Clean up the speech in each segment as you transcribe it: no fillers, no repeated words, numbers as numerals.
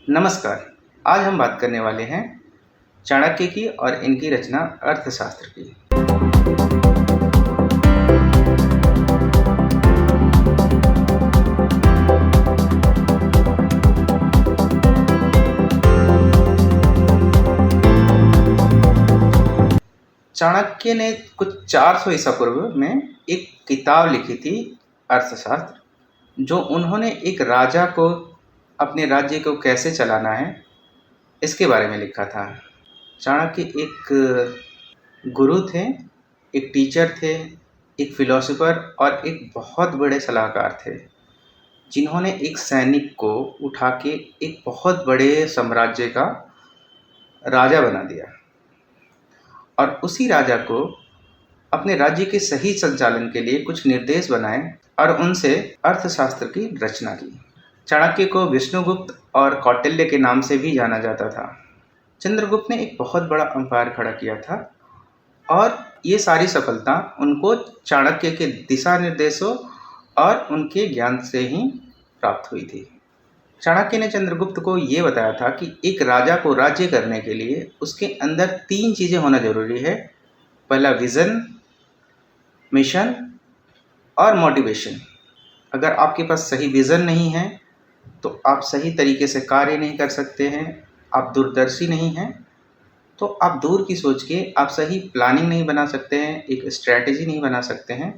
नमस्कार। आज हम बात करने वाले हैं चाणक्य की और इनकी रचना अर्थशास्त्र की। चाणक्य ने कुछ 400 ईसा पूर्व में एक किताब लिखी थी, अर्थशास्त्र, जो उन्होंने एक राजा को अपने राज्य को कैसे चलाना है इसके बारे में लिखा था। चाणक्य एक गुरु थे, एक टीचर थे, एक फिलोसोफर और एक बहुत बड़े सलाहकार थे, जिन्होंने एक सैनिक को उठा के एक बहुत बड़े साम्राज्य का राजा बना दिया और उसी राजा को अपने राज्य के सही संचालन के लिए कुछ निर्देश बनाए और उनसे अर्थशास्त्र की रचना की। चाणक्य को विष्णुगुप्त और कौटिल्य के नाम से भी जाना जाता था। चंद्रगुप्त ने एक बहुत बड़ा अंपायर खड़ा किया था और ये सारी सफलता उनको चाणक्य के दिशा निर्देशों और उनके ज्ञान से ही प्राप्त हुई थी। चाणक्य ने चंद्रगुप्त को ये बताया था कि एक राजा को राज्य करने के लिए उसके अंदर 3 चीज़ें होना जरूरी है। पहला विज़न, मिशन और मोटिवेशन। अगर आपके पास सही विज़न नहीं है तो आप सही तरीके से कार्य नहीं कर सकते हैं, आप दूरदर्शी नहीं हैं, तो आप दूर की सोच के आप सही प्लानिंग नहीं बना सकते हैं, एक स्ट्रैटेजी नहीं बना सकते हैं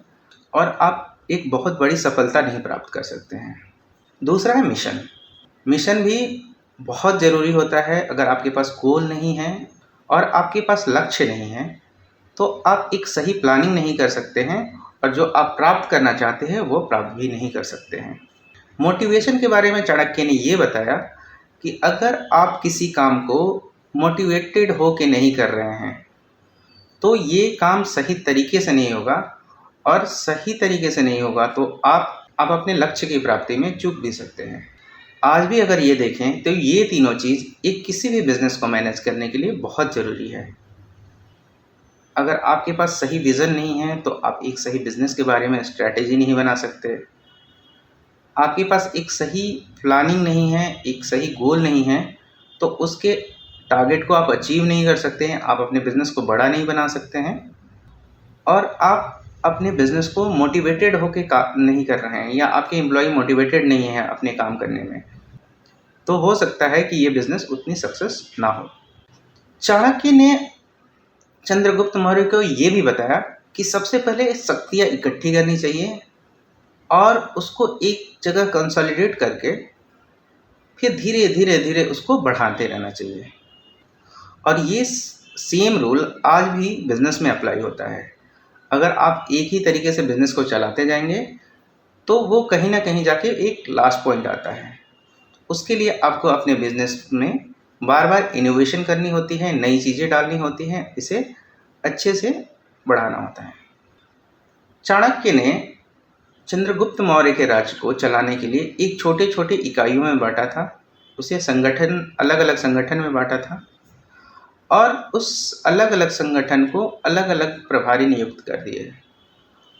और आप एक बहुत बड़ी सफलता नहीं प्राप्त कर सकते हैं। दूसरा है मिशन। मिशन भी बहुत ज़रूरी होता है। अगर आपके पास गोल नहीं है और आपके पास लक्ष्य नहीं है तो आप एक सही प्लानिंग नहीं कर सकते हैं और जो आप प्राप्त करना चाहते हैं वो प्राप्त भी नहीं कर सकते हैं। मोटिवेशन के बारे में चाणक्य ने ये बताया कि अगर आप किसी काम को मोटिवेटेड हो के नहीं कर रहे हैं तो ये काम सही तरीके से नहीं होगा और सही तरीके से नहीं होगा तो आप अपने लक्ष्य की प्राप्ति में चूक भी सकते हैं। आज भी अगर ये देखें तो ये तीनों चीज़ एक किसी भी बिजनेस को मैनेज करने के लिए बहुत ज़रूरी है। अगर आपके पास सही विज़न नहीं है तो आप एक सही बिजनेस के बारे में स्ट्रैटेजी नहीं बना सकते। आपके पास एक सही प्लानिंग नहीं है, एक सही गोल नहीं है तो उसके टारगेट को आप अचीव नहीं कर सकते हैं, आप अपने बिजनेस को बड़ा नहीं बना सकते हैं और आप अपने बिजनेस को मोटिवेटेड होके नहीं कर रहे हैं या आपके एम्प्लॉय मोटिवेटेड नहीं है अपने काम करने में, तो हो सकता है कि ये बिजनेस उतनी सक्सेस ना हो। चाणक्य ने चंद्रगुप्त मौर्य को ये भी बताया कि सबसे पहले शक्तियाँ इकट्ठी करनी चाहिए और उसको एक जगह कंसोलिडेट करके फिर धीरे धीरे धीरे उसको बढ़ाते रहना चाहिए। और ये सेम रूल आज भी बिजनेस में अप्लाई होता है। अगर आप एक ही तरीके से बिजनेस को चलाते जाएंगे तो वो कहीं ना कहीं जाके एक लास्ट पॉइंट आता है। उसके लिए आपको अपने बिजनेस में बार बार इनोवेशन करनी होती है, नई चीज़ें डालनी होती हैं, इसे अच्छे से बढ़ाना होता है। चाणक्य ने चंद्रगुप्त मौर्य के राज्य को चलाने के लिए एक छोटे छोटे इकाइयों में बांटा था, उसे संगठन अलग अलग संगठन में बांटा था और उस अलग अलग संगठन को अलग अलग प्रभारी नियुक्त कर दिए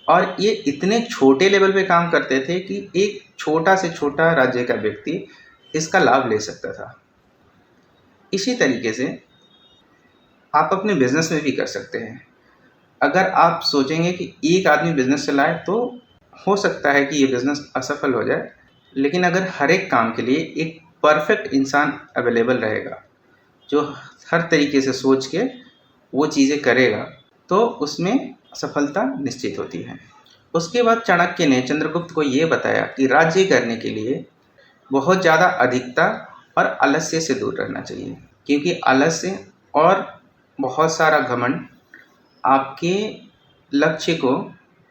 और ये इतने छोटे लेवल पे काम करते थे कि एक छोटा से छोटा राज्य का व्यक्ति इसका लाभ ले सकता था। इसी तरीके से आप अपने बिजनेस में भी कर सकते हैं। अगर आप सोचेंगे कि एक आदमी बिजनेस चलाए तो हो सकता है कि ये बिजनेस असफल हो जाए, लेकिन अगर हर एक काम के लिए एक परफेक्ट इंसान अवेलेबल रहेगा जो हर तरीके से सोच के वो चीज़ें करेगा तो उसमें सफलता निश्चित होती है। उसके बाद चाणक्य ने चंद्रगुप्त को ये बताया कि राज्य करने के लिए बहुत ज़्यादा अधिकता और आलस्य से दूर रहना चाहिए, क्योंकि आलस्य और बहुत सारा घमंड आपके लक्ष्य को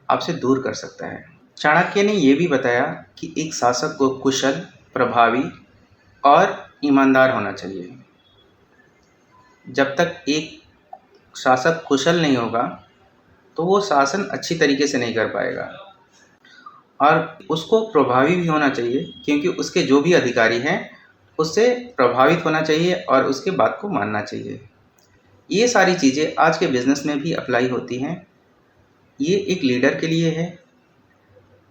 आपसे दूर कर सकता है। चाणक्य ने यह भी बताया कि एक शासक को कुशल, प्रभावी और ईमानदार होना चाहिए। जब तक एक शासक कुशल नहीं होगा तो वो शासन अच्छी तरीके से नहीं कर पाएगा और उसको प्रभावी भी होना चाहिए, क्योंकि उसके जो भी अधिकारी हैं उससे प्रभावित होना चाहिए और उसके बात को मानना चाहिए। ये सारी चीज़ें आज के बिज़नेस में भी अप्लाई होती हैं। ये एक लीडर के लिए है।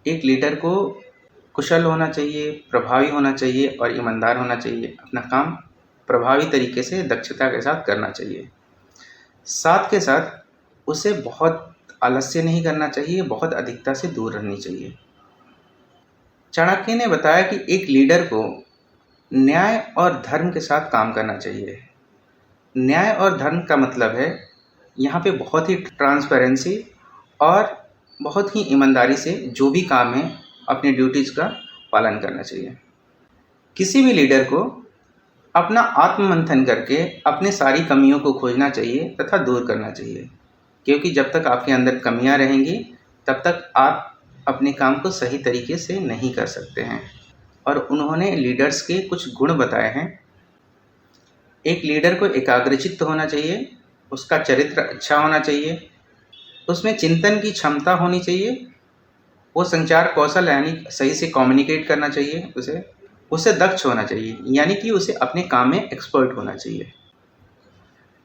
एक लीडर को कुशल होना चाहिए, प्रभावी होना चाहिए और ईमानदार होना चाहिए। अपना काम प्रभावी तरीके से दक्षता के साथ करना चाहिए। साथ के साथ उसे बहुत आलस्य नहीं करना चाहिए, बहुत अधिकता से दूर रहनी चाहिए। चाणक्य ने बताया कि एक लीडर को न्याय और धर्म के साथ काम करना चाहिए। न्याय और धर्म का मतलब है यहाँ पे बहुत ही ट्रांसपेरेंसी और बहुत ही ईमानदारी से जो भी काम है अपनी ड्यूटीज़ का पालन करना चाहिए। किसी भी लीडर को अपना आत्ममंथन करके अपने सारी कमियों को खोजना चाहिए तथा दूर करना चाहिए, क्योंकि जब तक आपके अंदर कमियां रहेंगी तब तक आप अपने काम को सही तरीके से नहीं कर सकते हैं। और उन्होंने लीडर्स के कुछ गुण बताए हैं। एक लीडर को एकाग्रचित्त होना चाहिए, उसका चरित्र अच्छा होना चाहिए, उसमें चिंतन की क्षमता होनी चाहिए, वो संचार कौशल यानी सही से कम्युनिकेट करना चाहिए, उसे दक्ष होना चाहिए यानी कि उसे अपने काम में एक्सपर्ट होना चाहिए।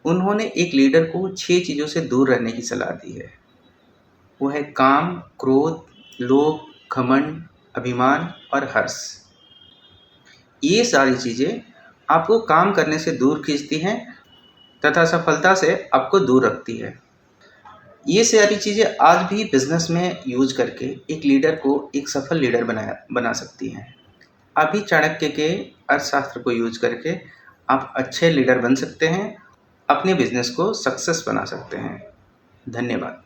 उन्होंने एक लीडर को 6 चीज़ों से दूर रहने की सलाह दी है। वो है काम, क्रोध, लोभ, घमंड, अभिमान और हर्ष। ये सारी चीज़ें आपको काम करने से दूर खींचती हैं तथा सफलता से आपको दूर रखती है। ये सारी चीज़ें आज भी बिजनेस में यूज करके एक लीडर को एक सफल लीडर बना सकती हैं। अभी चाणक्य के अर्थशास्त्र को यूज करके आप अच्छे लीडर बन सकते हैं, अपने बिजनेस को सक्सेस बना सकते हैं। धन्यवाद।